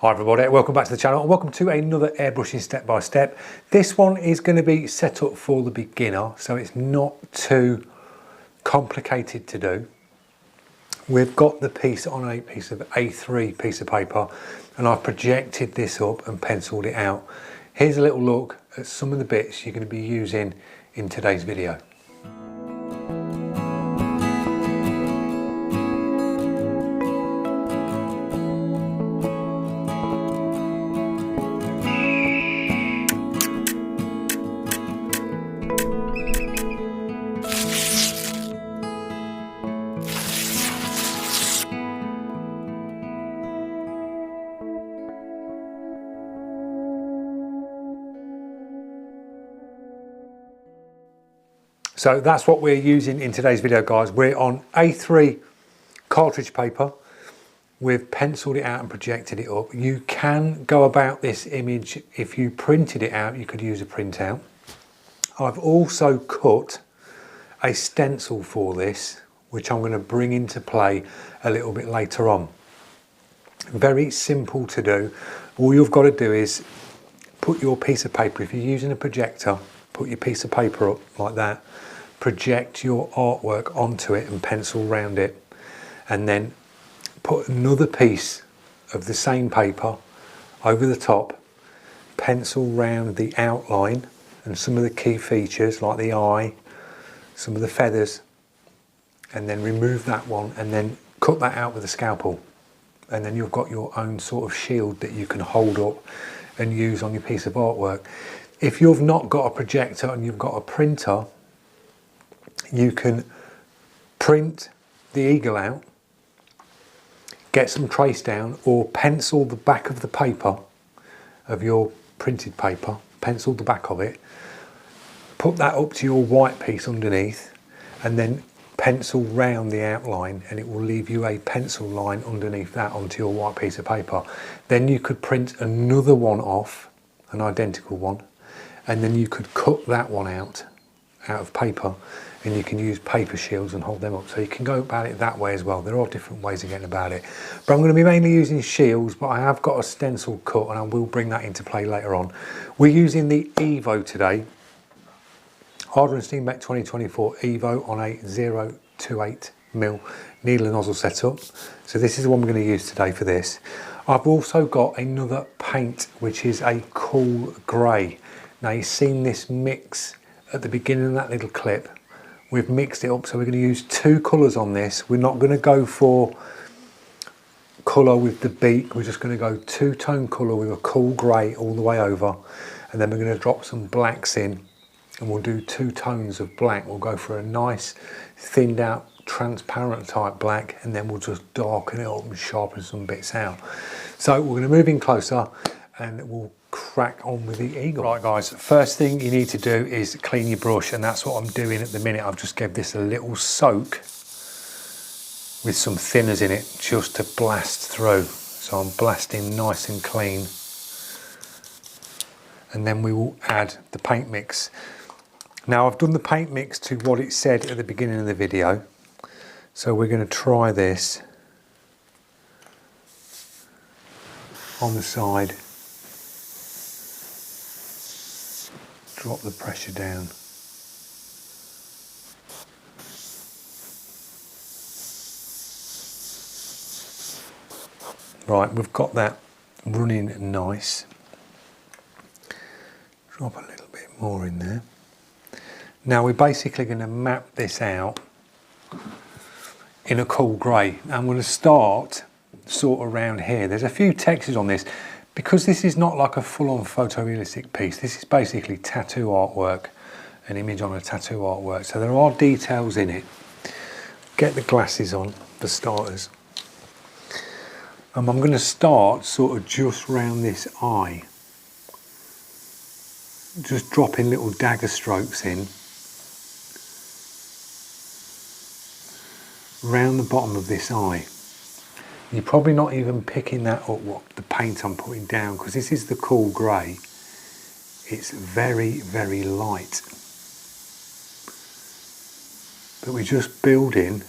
Hi everybody, welcome back to the channel and welcome to another airbrushing step by step. This one is going to be set up for the beginner, so it's not too complicated to do. We've got the piece on a piece of A3 piece of paper and I've projected this up and penciled it out. Here's a little look at some of the bits you're going to be using in today's video. So that's what we're using in today's video, guys. We're on A3 cartridge paper. We've penciled it out and projected it up. You can go about this image, if you printed it out, you could use a printout. I've also cut a stencil for this, which I'm going to bring into play a little bit later on. Very simple to do. All you've got to do is put your piece of paper, if you're using a projector, put your piece of paper up like that, project your artwork onto it and pencil round it, and then put another piece of the same paper over the top, pencil round the outline and some of the key features like the eye, some of the feathers, and then remove that one and then cut that out with a scalpel, and then you've got your own sort of shield that you can hold up and use on your piece of artwork. If you've not got a projector and you've got a printer, you can print the eagle out, get some trace down, or pencil the back of the paper of your printed paper, pencil the back of it, put that up to your white piece underneath, and then pencil round the outline, and it will leave you a pencil line underneath that onto your white piece of paper. Then you could print another one off, an identical one, and then you could cut that one out of paper, and you can use paper shields and hold them up. So you can go about it that way as well. There are different ways of getting about it, but I'm going to be mainly using shields, but I have got a stencil cut and I will bring that into play later on. We're using the Evo today, Harder and Steam 2024 Evo on a 0.28mm needle and nozzle setup. So this is the one we're going to use today for this. I've also got another paint which is a cool grey. Now you've seen this mix at the beginning of that little clip. We've mixed it up, so we're going to use two colours on this. We're not going to go for colour with the beak, we're just going to go two-tone colour with a cool grey all the way over, and then we're going to drop some blacks in, and we'll do two tones of black. We'll go for a nice thinned out transparent type black, and then we'll just darken it up and sharpen some bits out. So we're going to move in closer and we'll crack on with the eagle. Right guys, first thing you need to do is clean your brush, and that's what I'm doing at the minute. I've just gave this a little soak with some thinners in it just to blast through. So I'm blasting nice and clean, and then we will add the paint mix. Now I've done the paint mix to what it said at the beginning of the video, so we're going to try this on the side. Drop the pressure down. Right, we've got that running nice. Drop a little bit more in there. Now we're basically going to map this out in a cool grey. I'm going to start sort of around here. There's a few textures on this. Because this is not like a full-on photorealistic piece, this is basically tattoo artwork, an image on a tattoo artwork. So there are details in it. Get the glasses on, for starters. I'm going to start sort of just round this eye. Just dropping little dagger strokes in. Round the bottom of this eye. You're probably not even picking that up, what the paint I'm putting down, because this is the cool grey. It's very, very light. But we're just building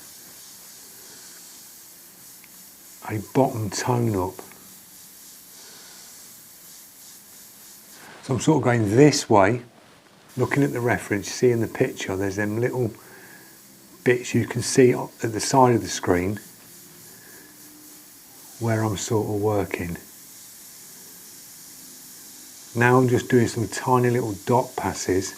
a bottom tone up So I'm sort of going this way, looking at the reference, seeing the picture, there's them little bits you can see at the side of the screen where I'm sort of working. Now I'm just doing some tiny little dot passes.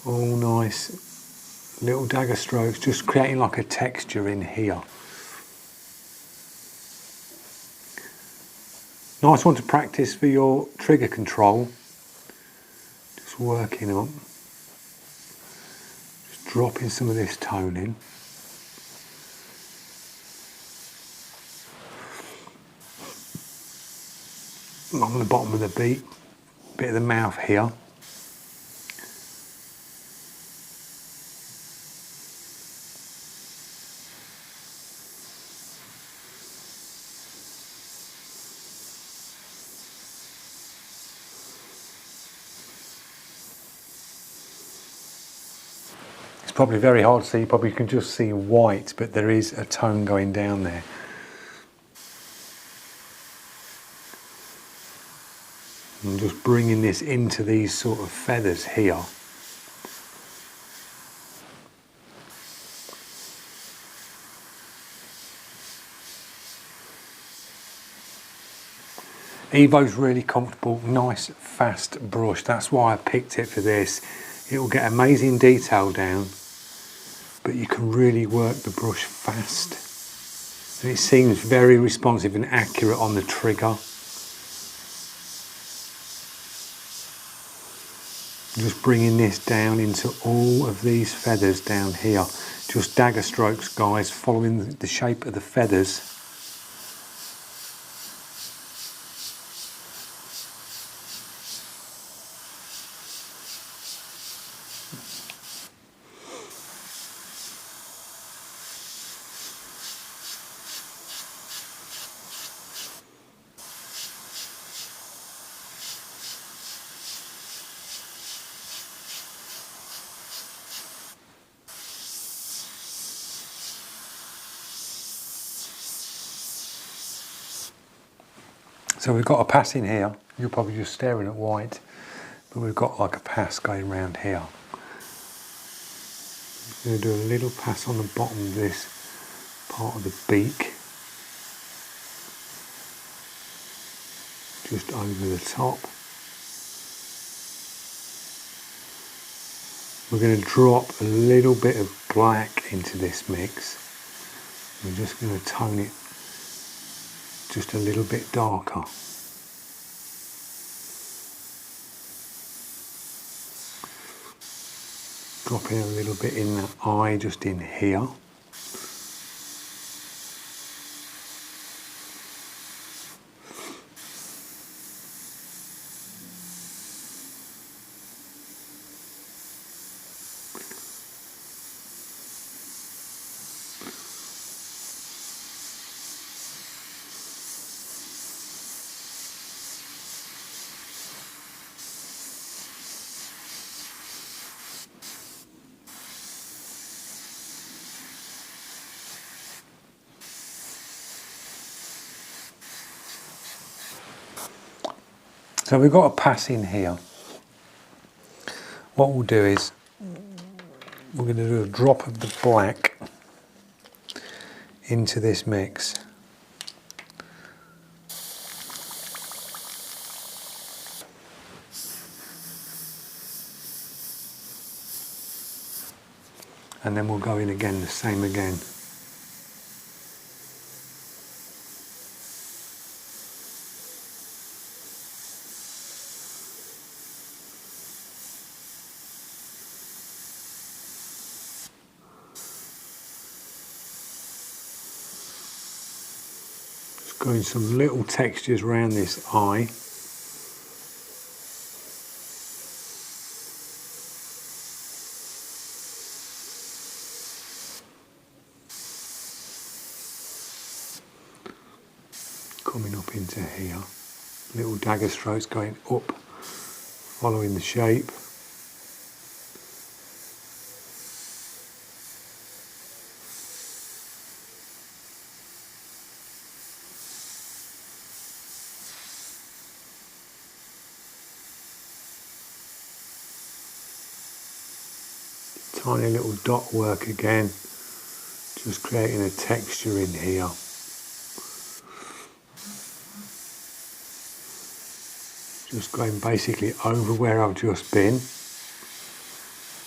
All nice little dagger strokes, just creating like a texture in here. Nice one to practice for your trigger control. Just working on, just dropping some of this tone in. Along the bottom of the beak, bit of the mouth here. It's probably very hard to see, you probably can just see white, but there is a tone going down there. I'm just bringing this into these sort of feathers here. Evo's really comfortable, nice fast brush. That's why I picked it for this. It will get amazing detail down, but you can really work the brush fast. And it seems very responsive and accurate on the trigger. Just bringing this down into all of these feathers down here. Just dagger strokes, guys, following the shape of the feathers. So we've got a pass in here. You're probably just staring at white, but we've got like a pass going around here. I'm going to do a little pass on the bottom of this part of the beak, just over the top. We're going to drop a little bit of black into this mix. We're just going to tone it just a little bit darker. Dropping a little bit in that eye, just in here. So we've got a pass in here. What we'll do is we're going to do a drop of the black into this mix. And then we'll go in again, the same again. Going some little textures around this eye. Coming up into here. Little dagger strokes going up, following the shape. Tiny little dot work again, just creating a texture in here. Just going basically over where I've just been.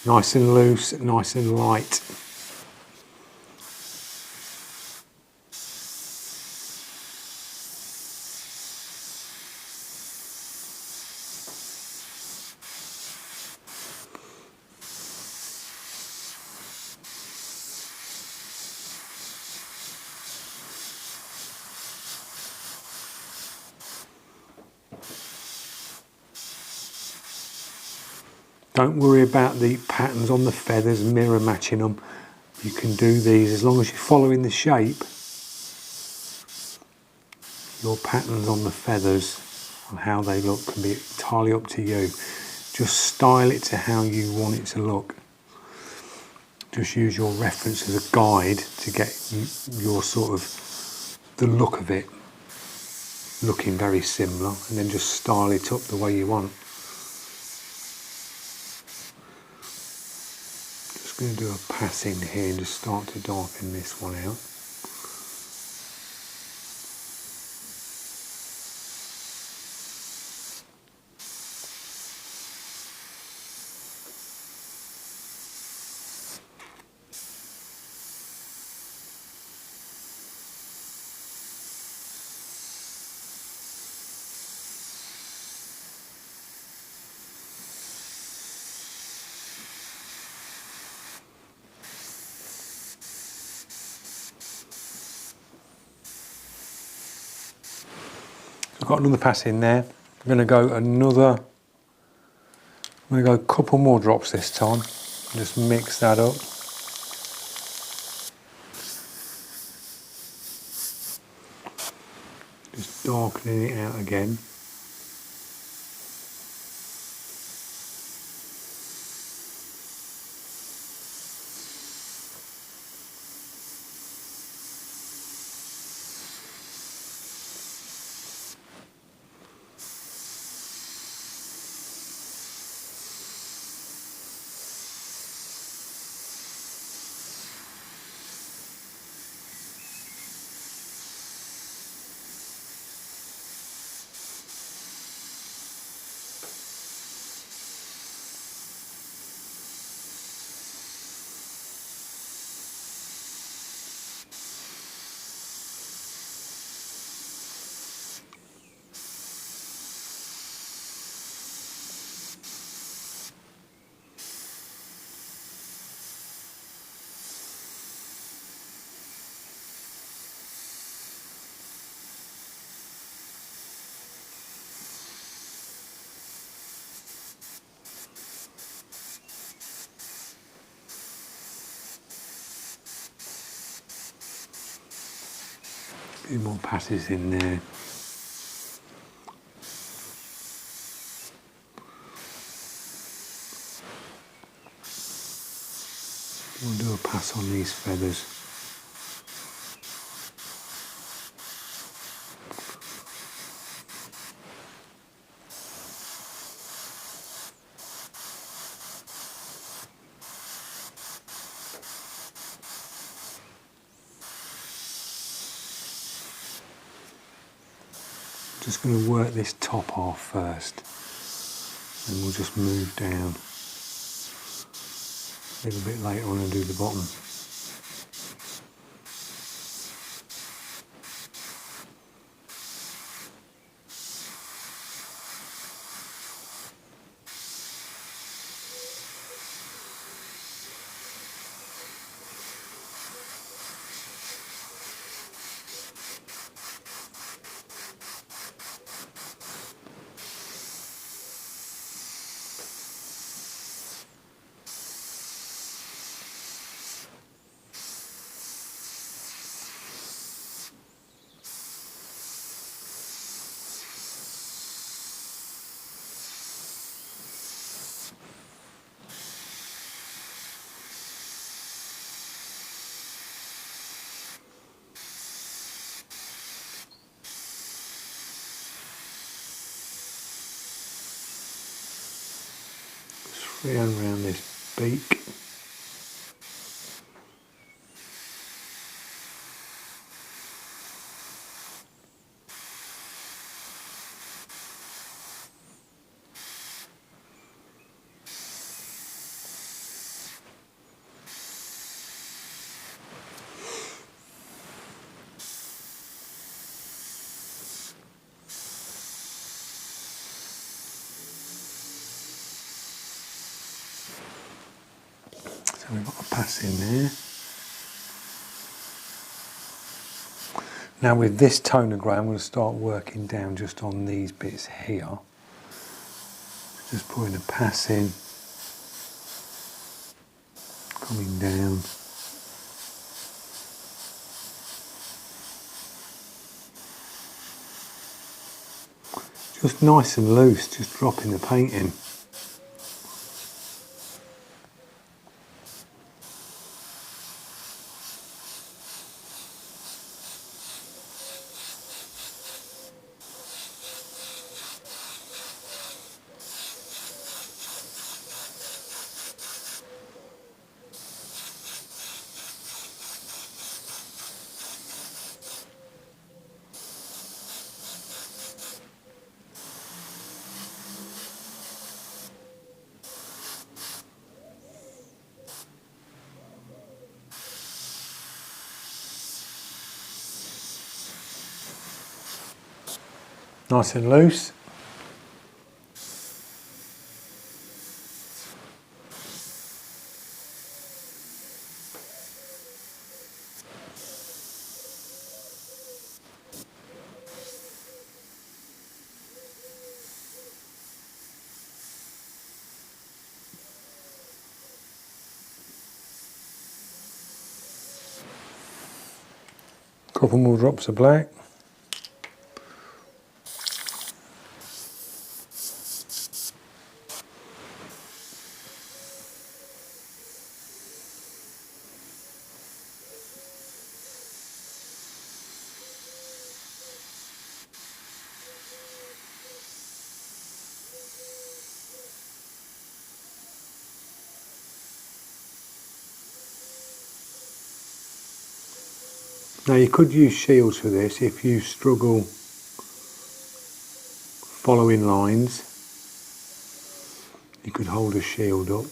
Nice and loose, nice and light. Don't worry about the patterns on the feathers, mirror matching them. You can do these as long as you're following the shape. Your patterns on the feathers and how they look can be entirely up to you. Just style it to how you want it to look. Just use your reference as a guide to get your sort of the look of it looking very similar, and then just style it up the way you want. Just going to do a pass in here and just start to darken this one out. I've got another pass in there. I'm going to go a couple more drops this time. Just mix that up. Just darkening it out again. A few more passes in there. We'll do a pass on these feathers. Just going to work this top off first, and we'll just move down a little bit later on and do the bottom. Free around this beak. So we've got a pass in there. Now with this toner grey, I'm going to start working down just on these bits here. Just putting a pass in, coming down. Just nice and loose, just dropping the paint in. Nice and loose. Couple more drops of black. Now you could use shields for this if you struggle following lines. You could hold a shield up.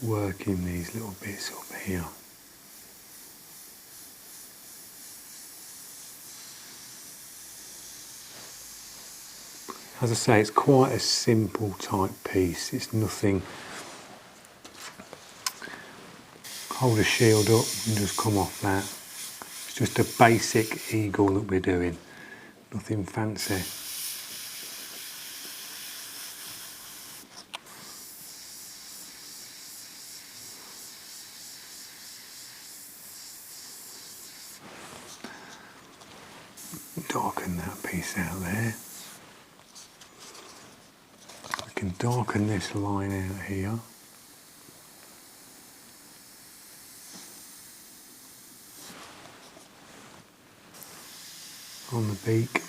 Working these little bits up here. As I say, it's quite a simple type piece. It's nothing. Hold a shield up and just come off that. It's just a basic eagle that we're doing. Nothing fancy. Darken that piece out there. We can darken this line out here. On the beak.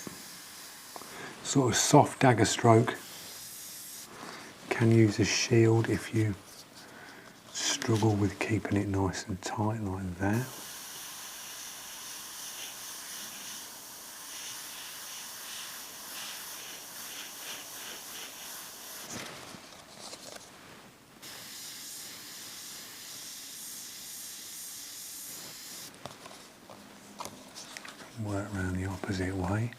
Sort of soft dagger stroke. Can use a shield if you struggle with keeping it nice and tight like that. Work around the opposite way.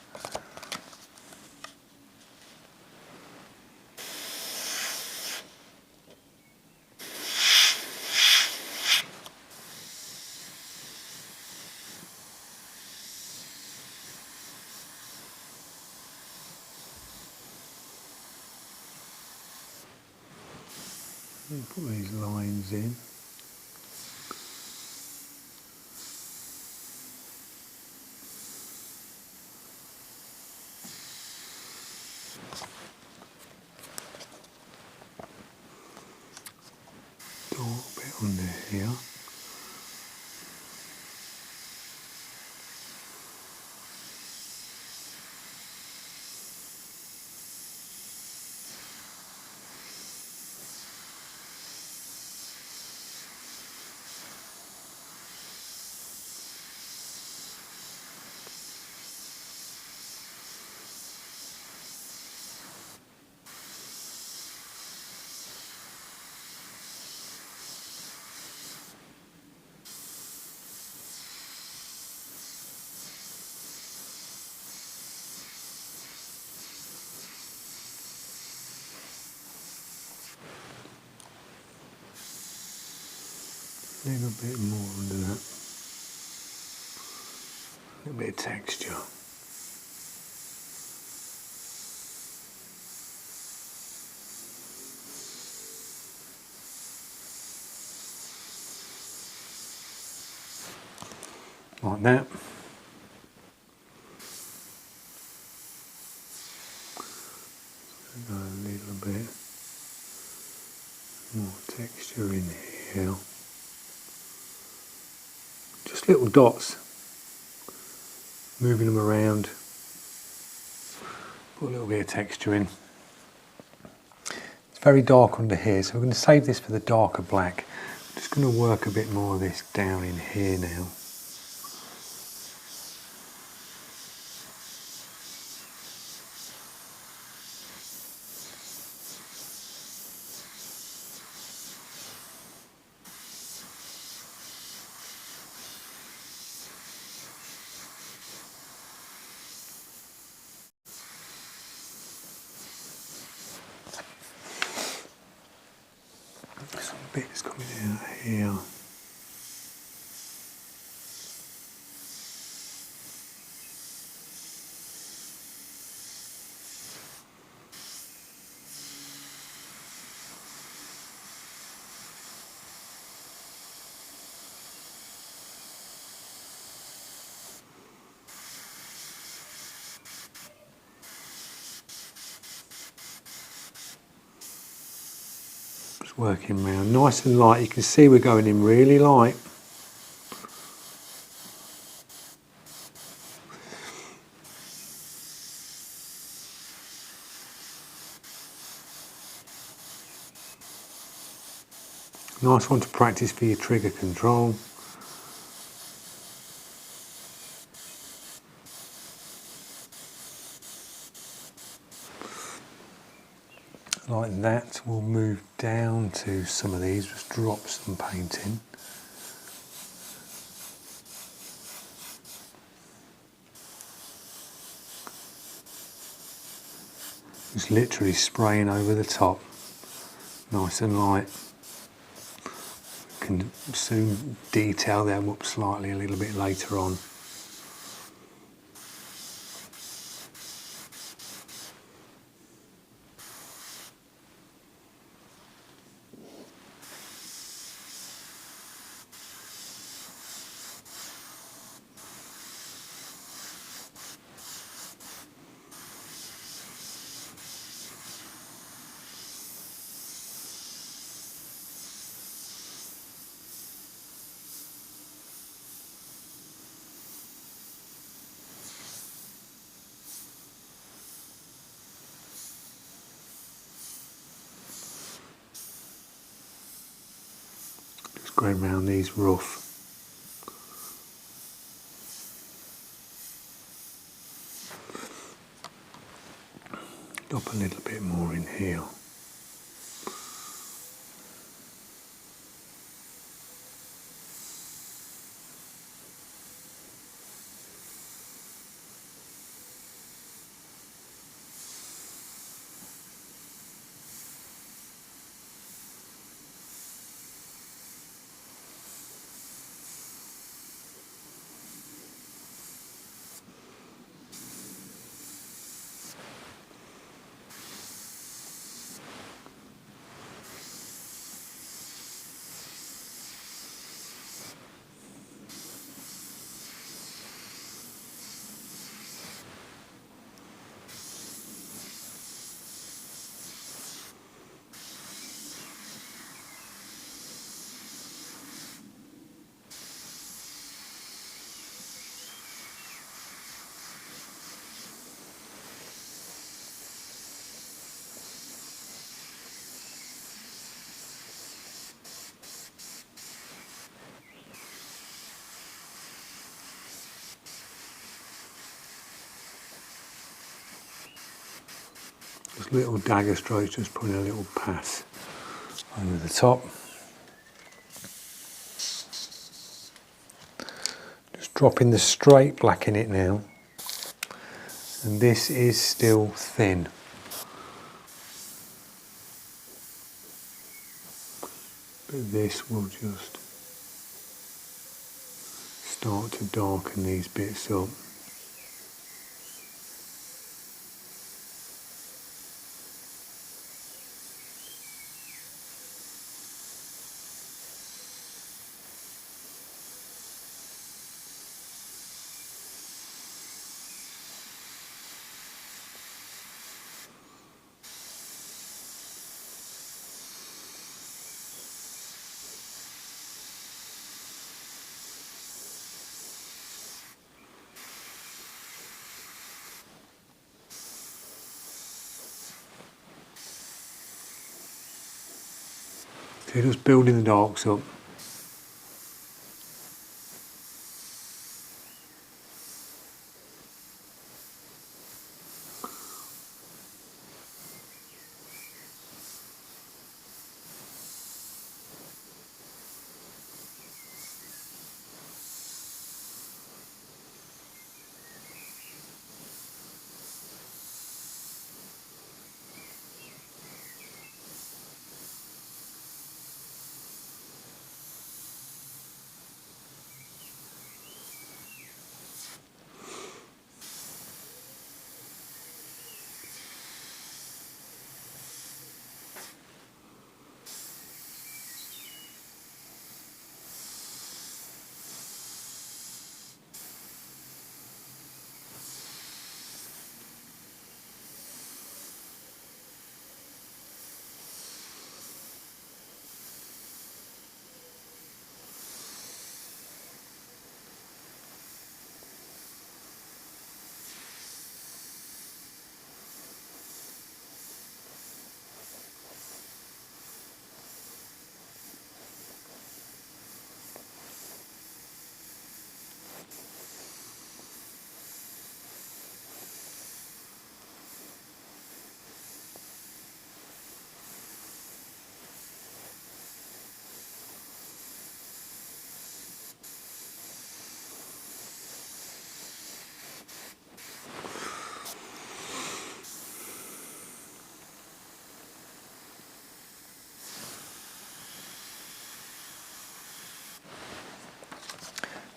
Put these lines in. Dark bit under here. A little bit more under that. A little bit of texture. Like that. Go a little bit more texture in here. Just little dots, moving them around. Put a little bit of texture in. It's very dark under here, so we're going to save this for the darker black. I'm just going to work a bit more of this down in here now. Some bits coming out here. Just working around nice and light. You can see we're going in really light. Nice one to practice for your trigger control. Like that, we'll move down to some of these, just drop some paint in. Just literally spraying over the top, nice and light. Can soon detail them up slightly a little bit later on. Going around these rough. Drop a little bit more in here. Just little dagger strokes, just putting a little pass over the top. Just dropping the straight black in it now. And this is still thin. But this will just start to darken these bits up. So you're just building the darks up.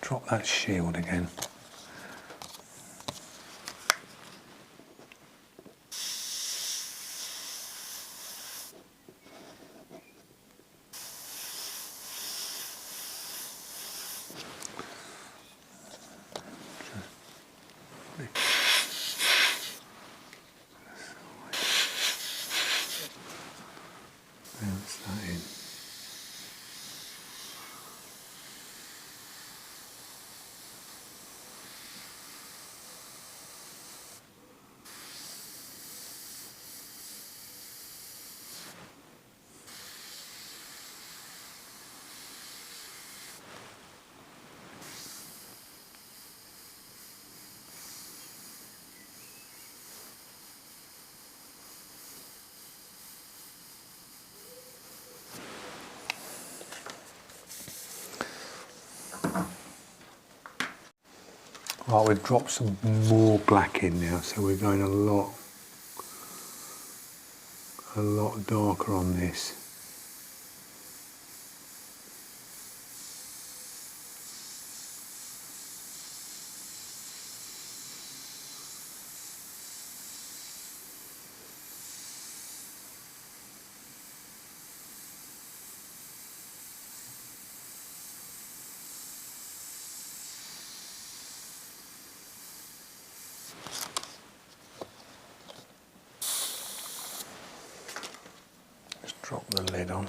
Drop that shield again. Bounce that in. Right, we've dropped some more black in now, so we're going a lot darker on this. Just drop the lid on.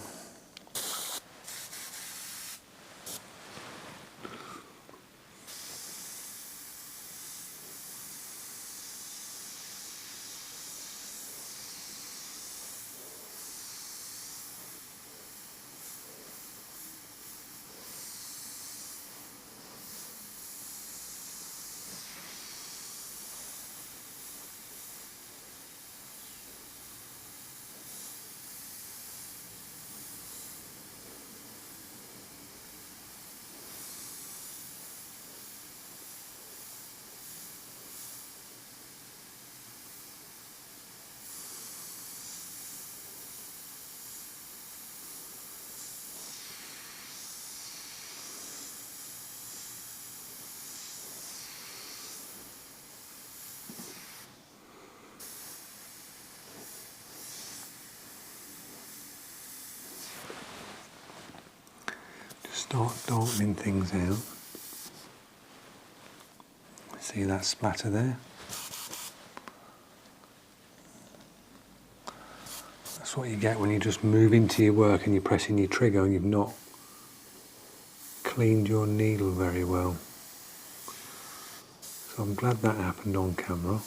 Start darkening things out. See that splatter there? That's what you get when you just move into your work and you're pressing your trigger and you've not cleaned your needle very well. So I'm glad that happened on camera.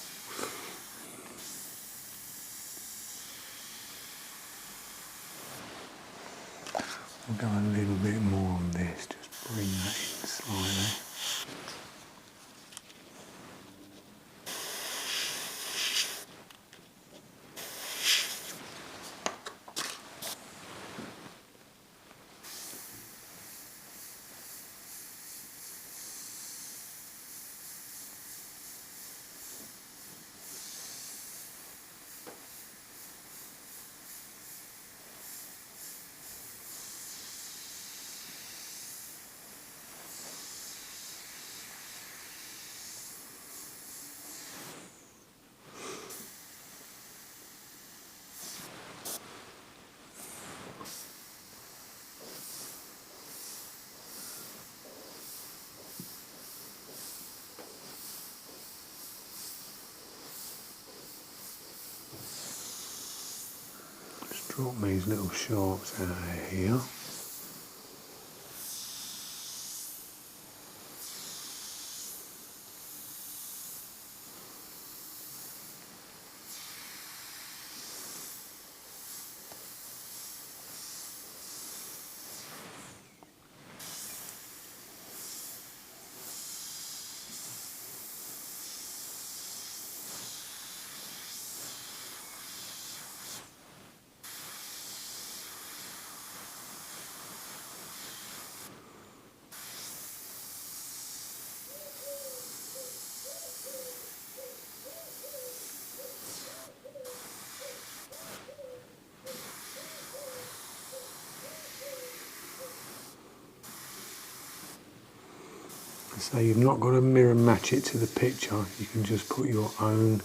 We'll go a little bit more on this, just bring that in slightly. Drop these little sharps out of here. So you've not got to mirror match it to the picture, you can just put your own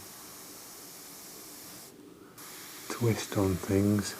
twist on things.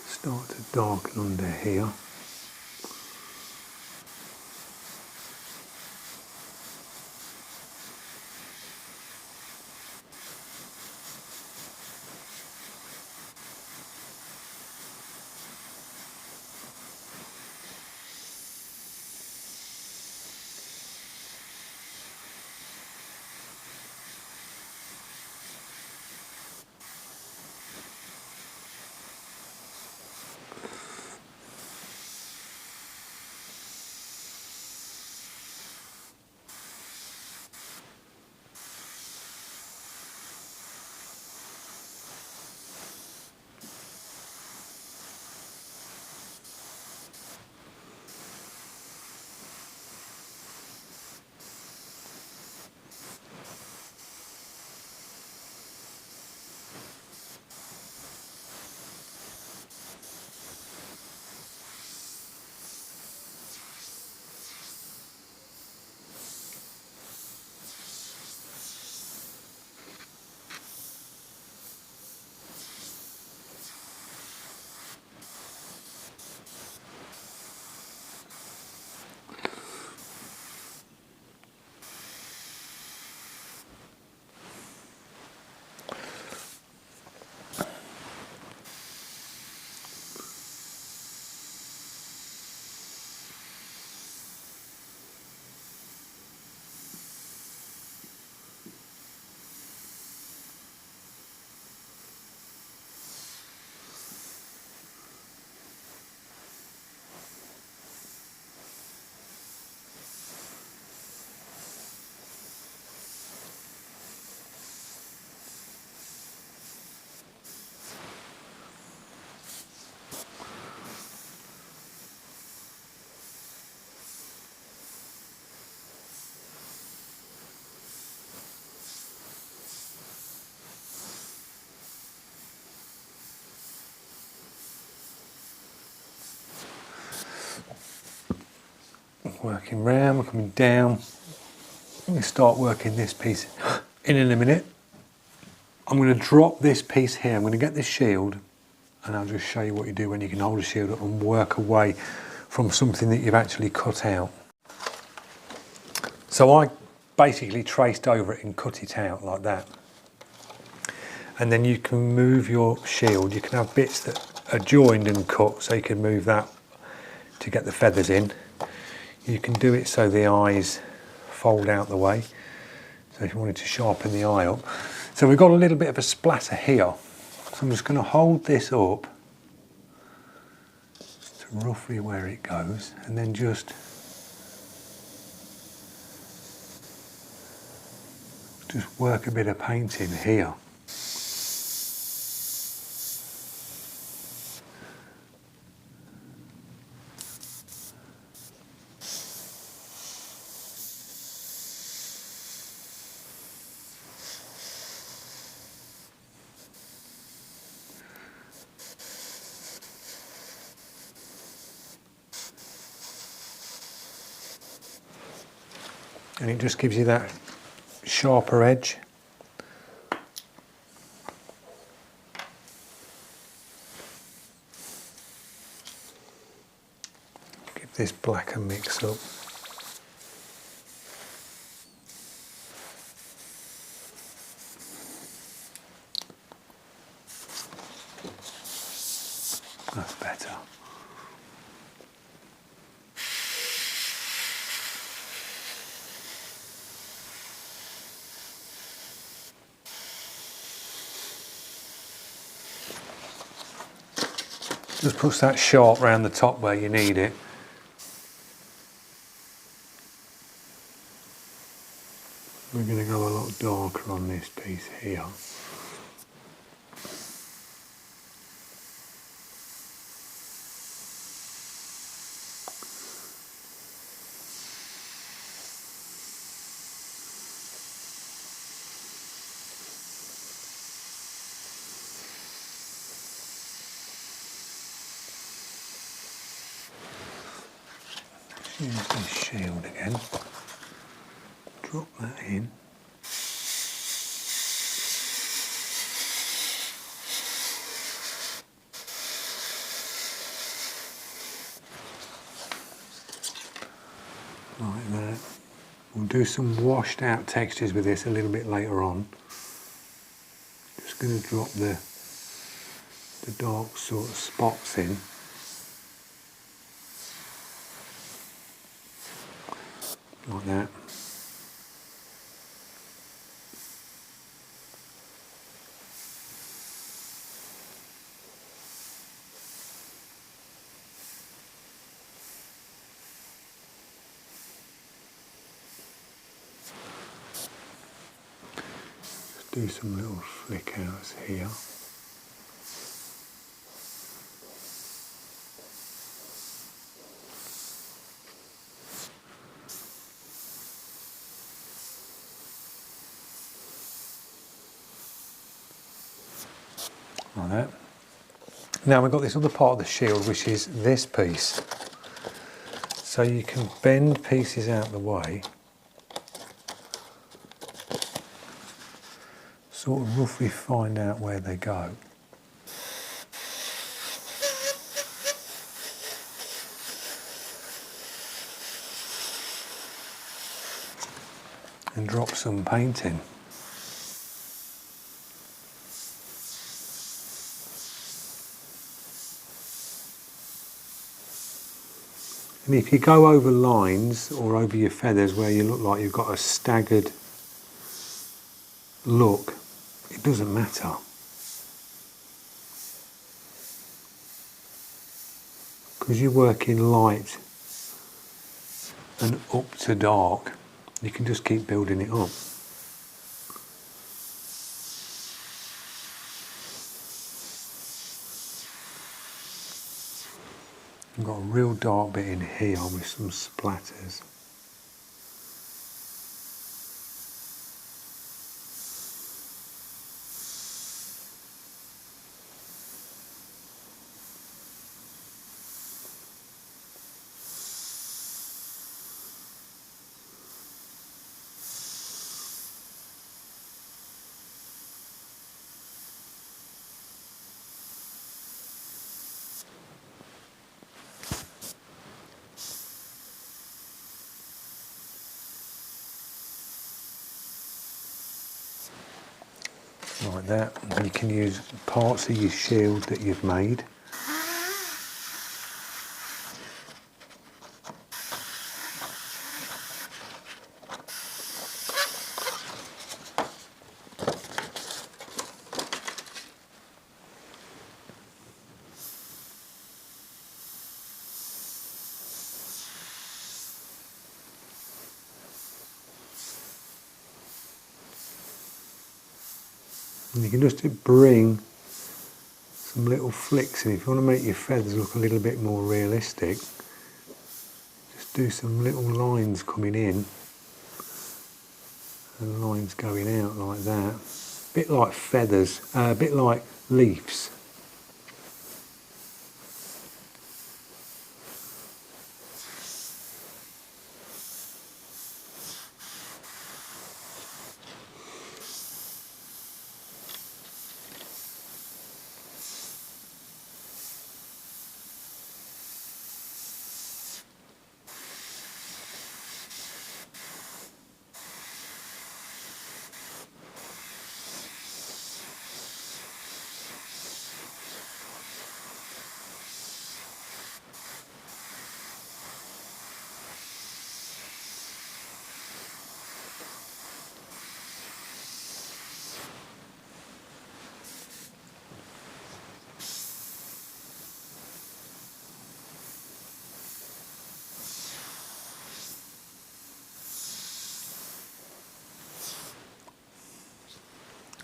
Start to darken under here. Working round, we're coming down. I'm going to start working this piece in a minute. I'm going to drop this piece here. I'm going to get this shield and I'll just show you what you do when you can hold a shield up and work away from something that you've actually cut out. So I basically traced over it and cut it out like that. And then you can move your shield. You can have bits that are joined and cut, so you can move that to get the feathers in. You can do it so the eyes fold out the way. So if you wanted to sharpen the eye up. So we've got a little bit of a splatter here. So I'm just going to hold this up to roughly where it goes, and then just work a bit of paint in here. And it just gives you that sharper edge. Give this black a mix up. That's better. Just puts that sharp round the top where you need it. We're going to go a lot darker on this piece here. Use this shield again, drop that in. Like that. We'll do some washed out textures with this a little bit later on. Just going to drop the dark sort of spots in. Like that. Just do some little flick outs here. Like that. Now we've got this other part of the shield, which is this piece. So you can bend pieces out the way, sort of roughly find out where they go. And drop some paint in. And if you go over lines or over your feathers where you look like you've got a staggered look, it doesn't matter. Because you work in light and up to dark, you can just keep building it up. I've got a real dark bit in here with some splatters. like that. And you can use parts of your shield that you've made. And you can just bring some little flicks in. If you want to make your feathers look a little bit more realistic, just do some little lines coming in and lines going out like that. A bit like feathers, a bit like leaves.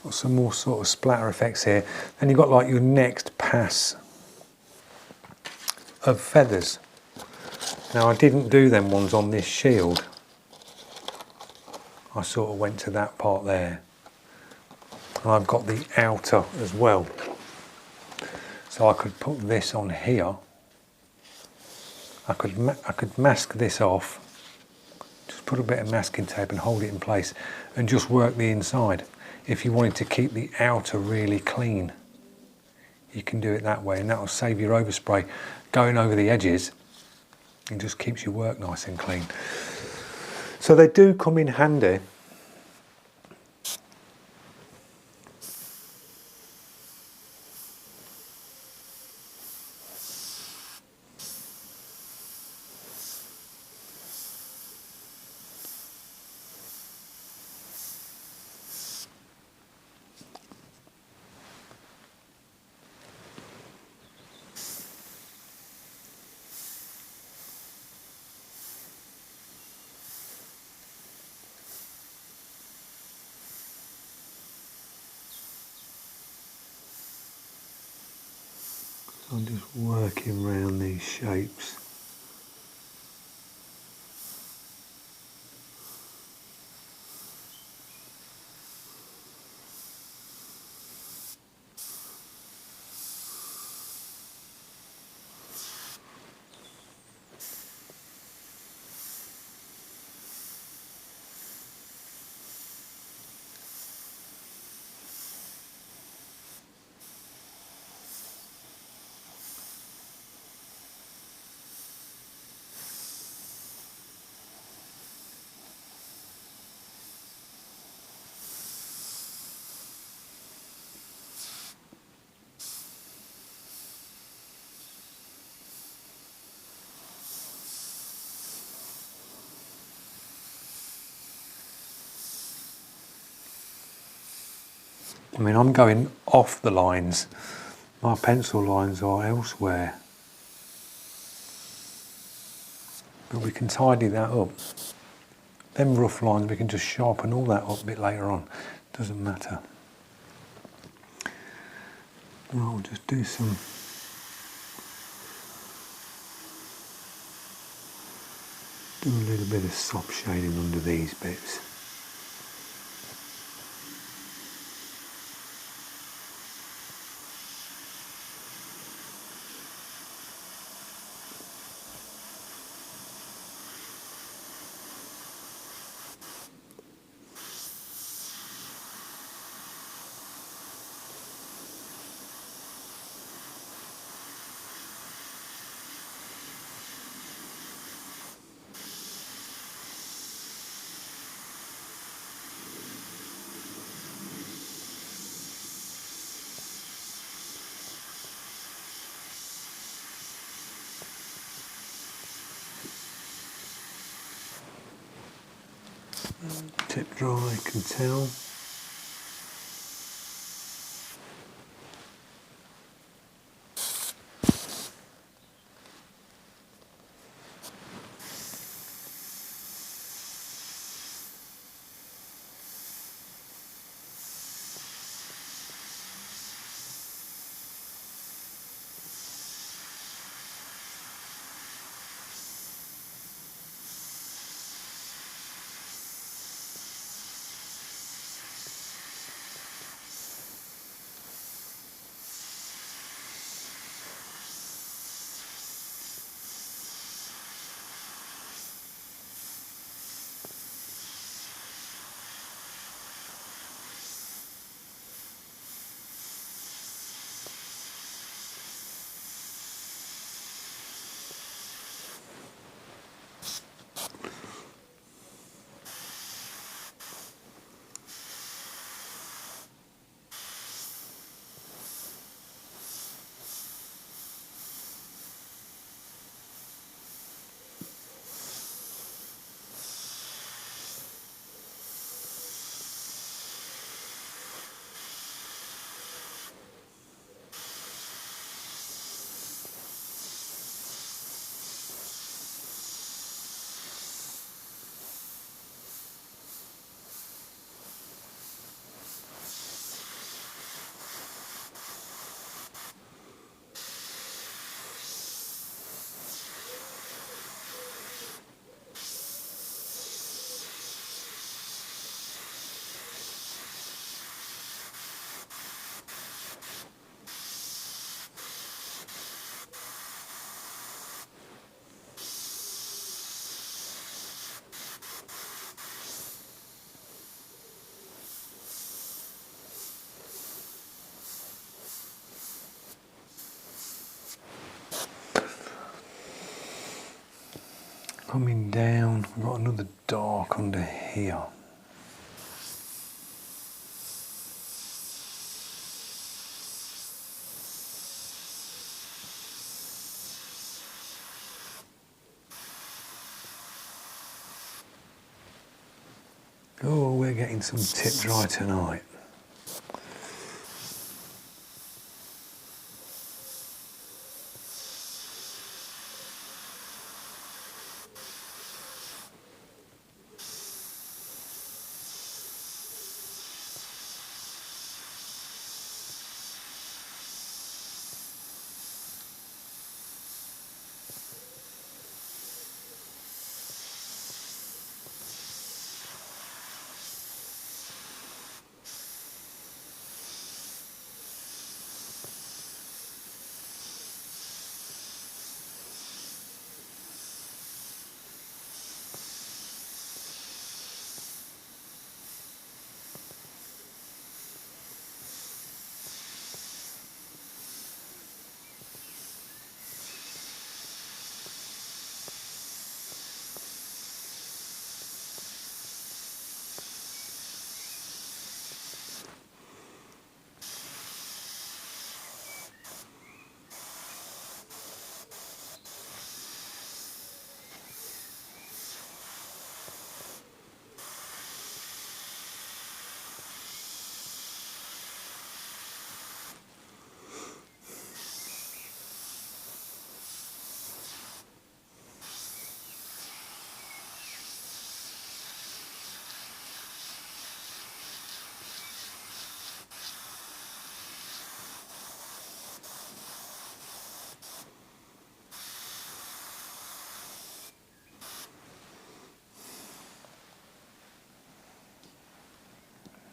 Got some more sort of splatter effects here. Then you've got like your next pass of feathers. Now I didn't do them ones on this shield. I sort of went to that part there. And I've got the outer as well. So I could put this on here. I could mask this off. Just put a bit of masking tape and hold it in place and just work the inside. If you wanted to keep the outer really clean, you can do it that way, and that will save your overspray going over the edges. It just keeps your work nice and clean. So they do come in handy. I'm just working around these shapes. I mean, I'm going off the lines. My pencil lines are elsewhere. But we can tidy that up. Them rough lines, we can just sharpen all that up a bit later on. Doesn't matter. And I'll just do some a little bit of soft shading under these bits. tip dry, I can tell. Coming down, we've got another dark under here. Oh, we're getting some tip dry tonight.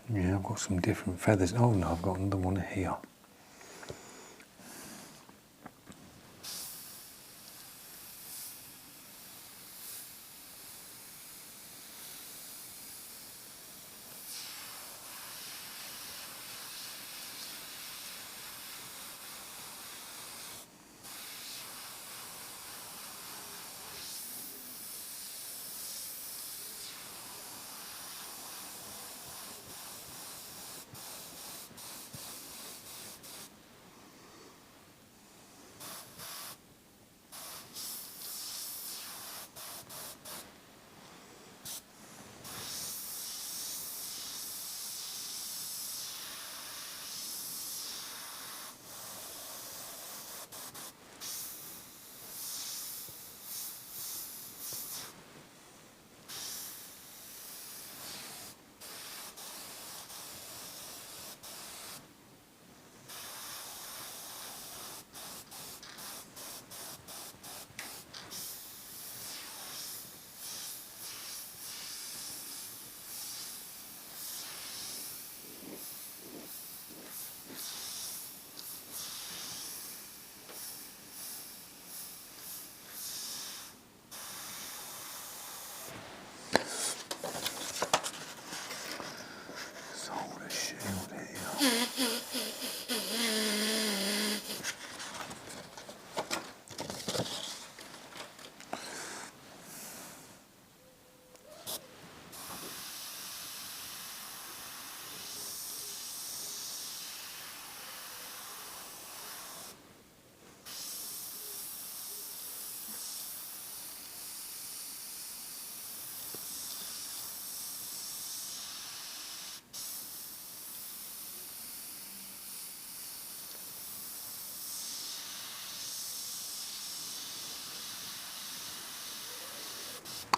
Yeah, I've got some different feathers. Oh no, I've got another one here.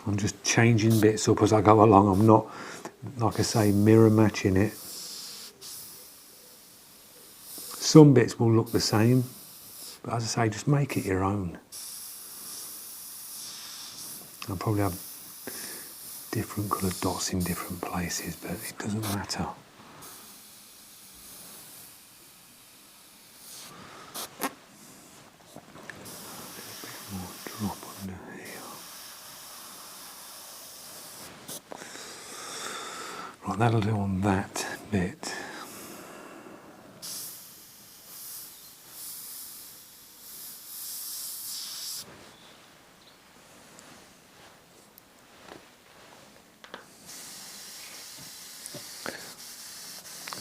I'm just changing bits up as I go along. I'm not, like I say, mirror matching it. Some bits will look the same, but as I say, just make it your own. I'll probably have different coloured dots in different places, but it doesn't matter. More drop under here. Right, that'll do on that bit.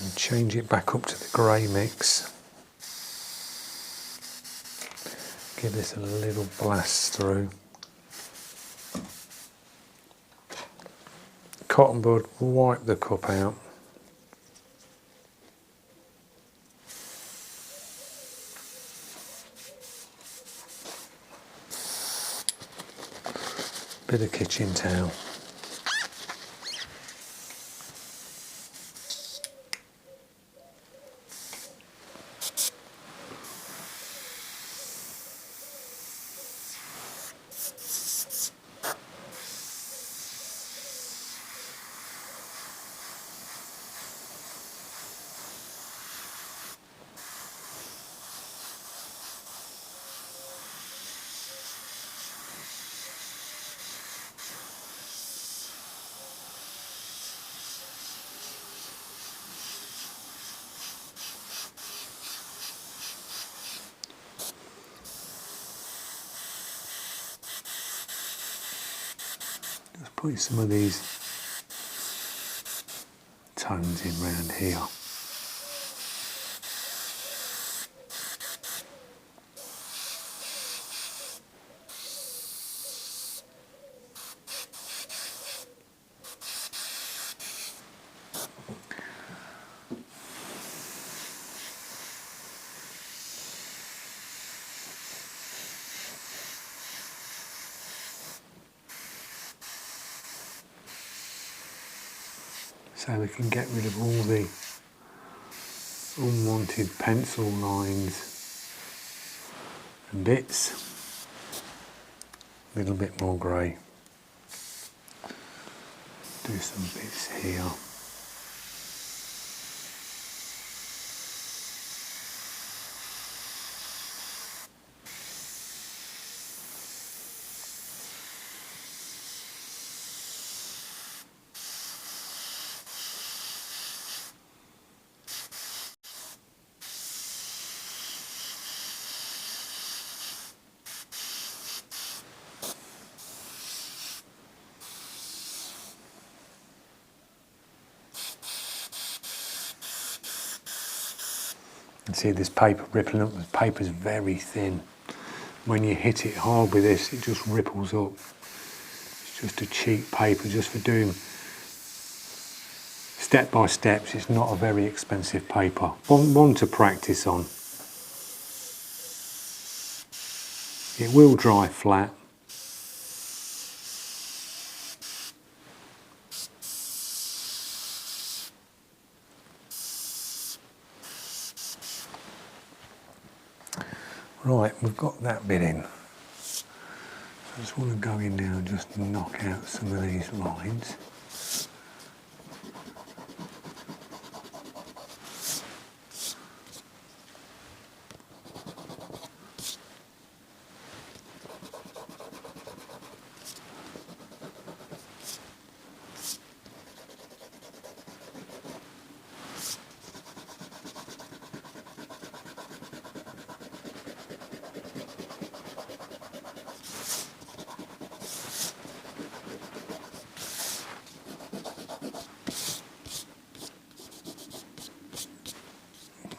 And change it back up to the grey mix. Give this a little blast through. Cotton bud, wipe the cup out. Bit of kitchen towel. Just putting some of these tones in round here. So we can get rid of all the unwanted pencil lines and bits. A little bit more grey. Do some bits here. You can see this paper rippling up. The paper's very thin. When you hit it hard with this, it just ripples up. It's just a cheap paper, just for doing step by steps. It's not a very expensive paper. One to practice on. It will dry flat. Right, we've got that bit in. So I just want to go in now and just knock out some of these lines.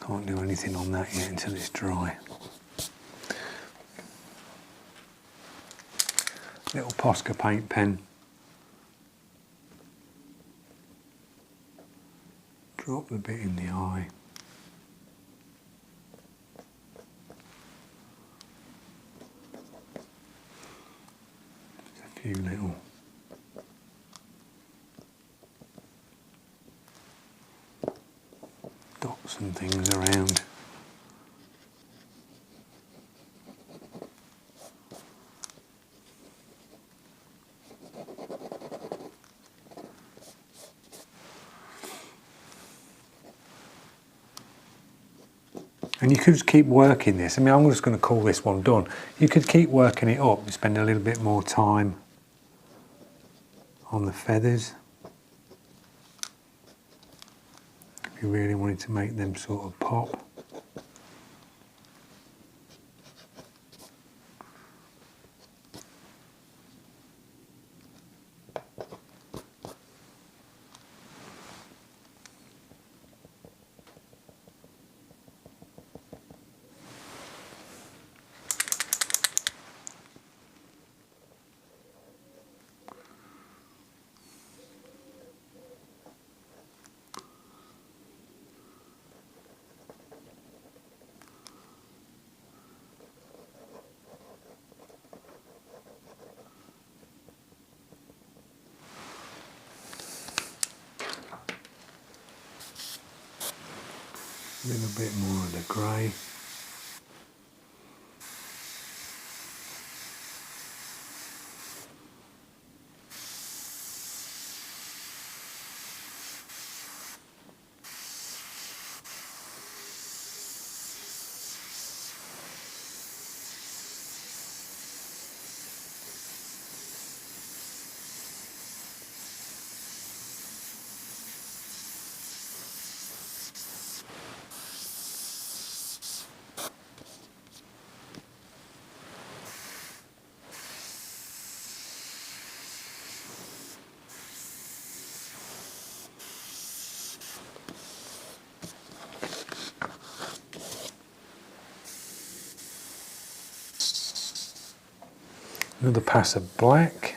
Can't do anything on that yet until it's dry. Little Posca paint pen. Drop the bit in the eye. Just a few little some things around. And you could just keep working this. I mean, I'm just going to call this one done. You could keep working it up and spend a little bit more time on the feathers. If you really wanted to make them sort of pop. A little bit more of the grey. Another pass of black.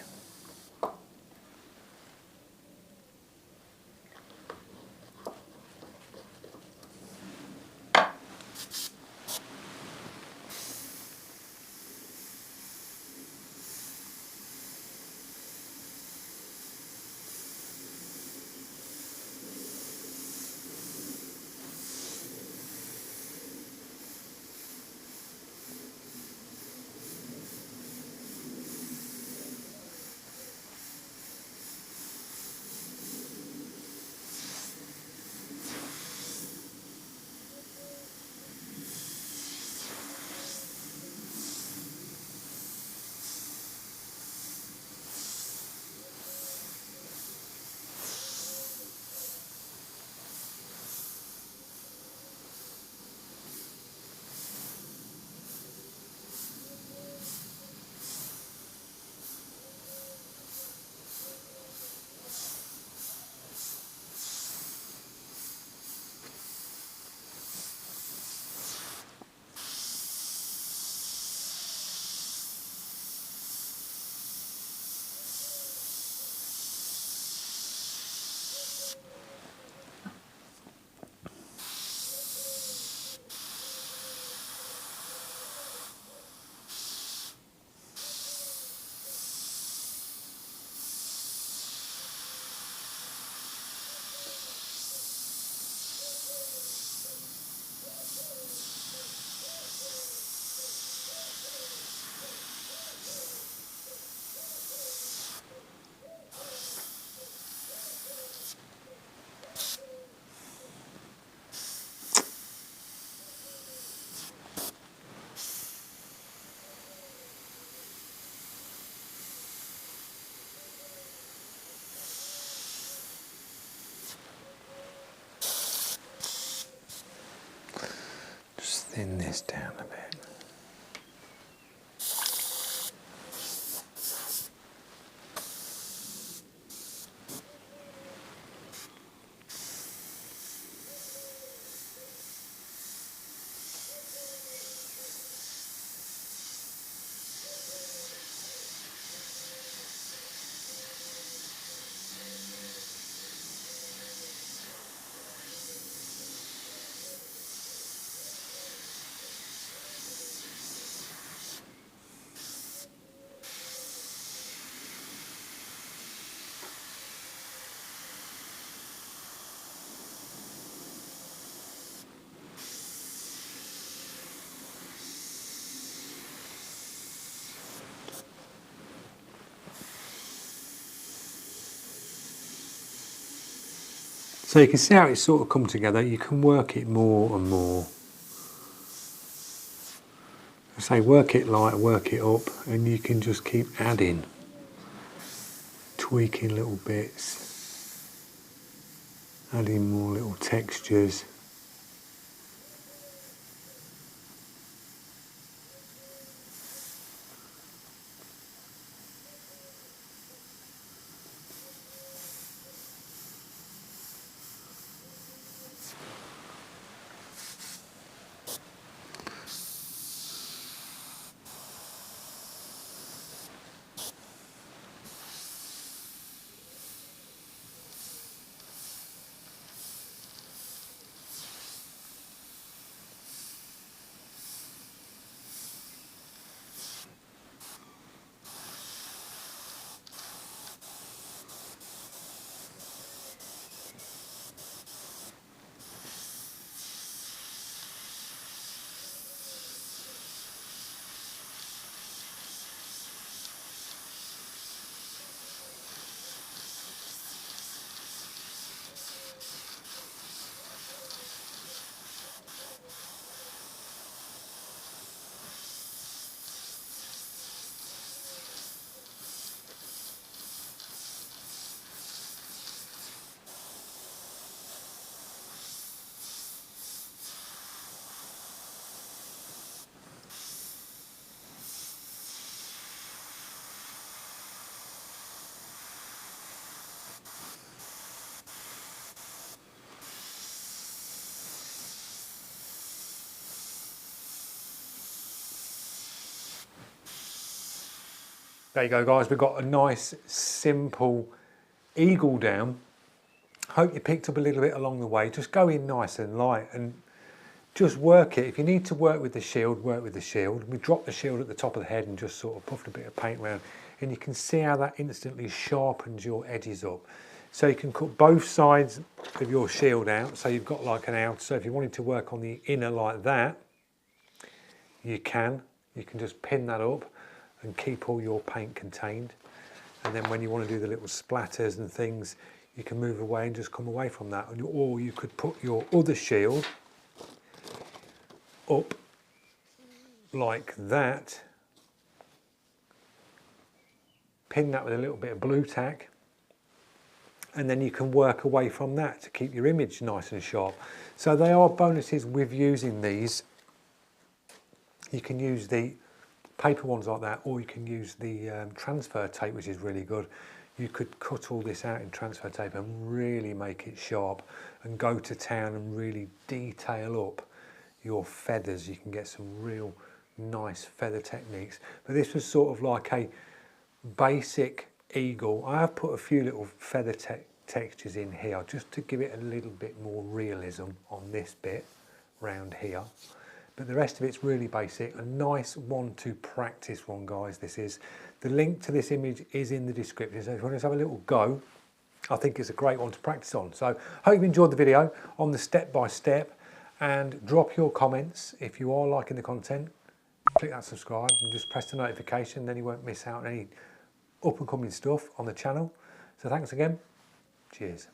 Just thin this down a bit. So you can see how it's sort of come together. You can work it more and more. Say work it light, work it up, and you can just keep adding, tweaking little bits, adding more little textures. There you go, guys. We've got a nice, simple eagle down. Hope you picked up a little bit along the way. Just go in nice and light and just work it. If you need to work with the shield, work with the shield. We dropped the shield at the top of the head and just sort of puffed a bit of paint around. And you can see how that instantly sharpens your edges up. So you can cut both sides of your shield out. So you've got like an out. So if you wanted to work on the inner like that, you can. You can just pin that up and keep all your paint contained. And then when you want to do the little splatters and things, you can move away and just come away from that. Or you could put your other shield up like that, pin that with a little bit of blue tack, and then you can work away from that to keep your image nice and sharp. So they are bonuses with using these. You can use the paper ones like that, or you can use the transfer tape, which is really good. You could cut all this out in transfer tape and really make it sharp and go to town and really detail up your feathers. You can get some real nice feather techniques. But this was sort of like a basic eagle. I have put a few little feather textures in here just to give it a little bit more realism on this bit round here. But the rest of it's really basic. A nice one to practice one, guys. This is. The link to this image is in the description. So if you want to have a little go, I think it's a great one to practice on. So hope you enjoyed the video on the step-by-step, and drop your comments. If you are liking the content, click that subscribe and just press the notification, then you won't miss out on any up and coming stuff on the channel. So thanks again. Cheers.